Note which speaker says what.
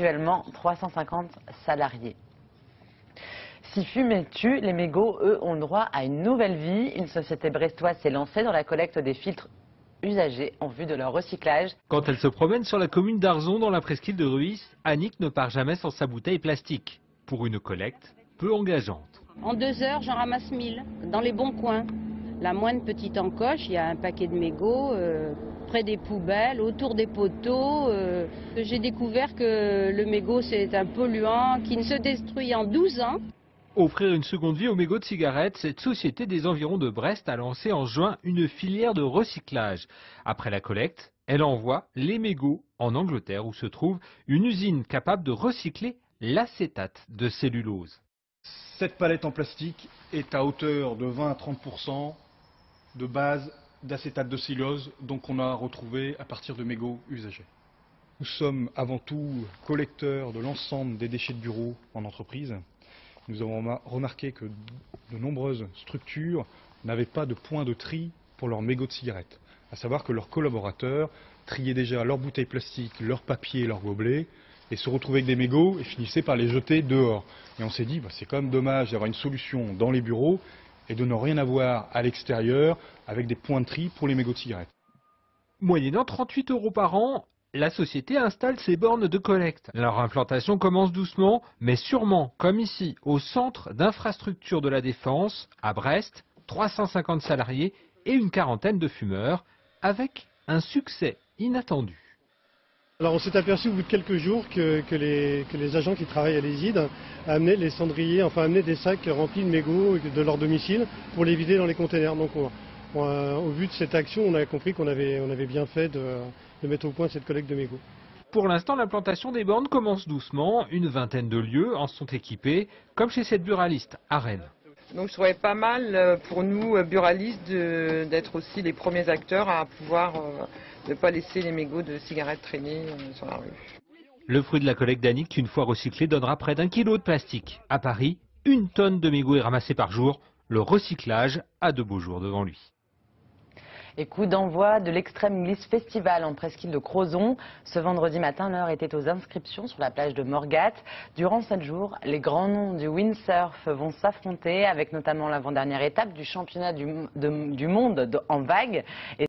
Speaker 1: actuellement 350 salariés. Si fumer tue, les mégots, eux, ont le droit à une nouvelle vie. Une société brestoise s'est lancée dans la collecte des filtres usagés en vue de leur recyclage.
Speaker 2: Quand elle se promène sur la commune d'Arzon dans la presqu'île de Ruis, Annick ne part jamais sans sa bouteille plastique. Pour une collecte peu engageante.
Speaker 3: En 2 heures, j'en ramasse 1000 dans les bons coins. La moindre petite encoche, il y a un paquet de mégots près des poubelles, autour des poteaux. J'ai découvert que le mégot, c'est un polluant qui ne se détruit en 12 ans.
Speaker 2: Offrir une seconde vie aux mégots de cigarettes, cette société des environs de Brest a lancé en juin une filière de recyclage. Après la collecte, elle envoie les mégots en Angleterre où se trouve une usine capable de recycler l'acétate de cellulose.
Speaker 4: Cette palette en plastique est à hauteur de 20 à 30% de base d'acétate de cellulose, donc on a retrouvé à partir de mégots usagés. Nous sommes avant tout collecteurs de l'ensemble des déchets de bureau en entreprise. Nous avons remarqué que de nombreuses structures n'avaient pas de point de tri pour leurs mégots de cigarettes. À savoir que leurs collaborateurs triaient déjà leurs bouteilles plastiques, leurs papiers, leurs gobelets, et se retrouvaient avec des mégots et finissaient par les jeter dehors. Et on s'est dit, c'est quand même dommage d'avoir une solution dans les bureaux et de ne rien avoir à l'extérieur avec des points de tri pour les mégots de cigarettes.
Speaker 2: Moyennant 38 € par an, la société installe ses bornes de collecte. Leur implantation commence doucement, mais sûrement, comme ici, au centre d'infrastructures de la Défense, à Brest, 350 salariés et une quarantaine de fumeurs, avec un succès inattendu.
Speaker 5: Alors on s'est aperçu au bout de quelques jours que les agents qui travaillent à l'ESID amenaient les cendriers, enfin amenaient des sacs remplis de mégots de leur domicile pour les vider dans les containers. Donc au vu de cette action, on a compris qu'on avait bien fait de mettre au point cette collecte de mégots.
Speaker 2: Pour l'instant, l'implantation des bornes commence doucement. Une vingtaine de lieux en sont équipés, comme chez cette buraliste à Rennes.
Speaker 6: Donc je trouvais pas mal pour nous, buralistes, d'être aussi les premiers acteurs à pouvoir ne pas laisser les mégots de cigarettes traîner sur la rue.
Speaker 2: Le fruit de la collecte d'Annick, une fois recyclé, donnera près d'1 kilo de plastique. À Paris, 1 tonne de mégots est ramassée par jour. Le recyclage a de beaux jours devant lui.
Speaker 1: Et coup d'envoi de l'Extrême Glisse Festival en presqu'île de Crozon. Ce vendredi matin, l'heure était aux inscriptions sur la plage de Morgat. Durant 7 jours, les grands noms du windsurf vont s'affronter avec notamment l'avant-dernière étape du championnat du monde en vague.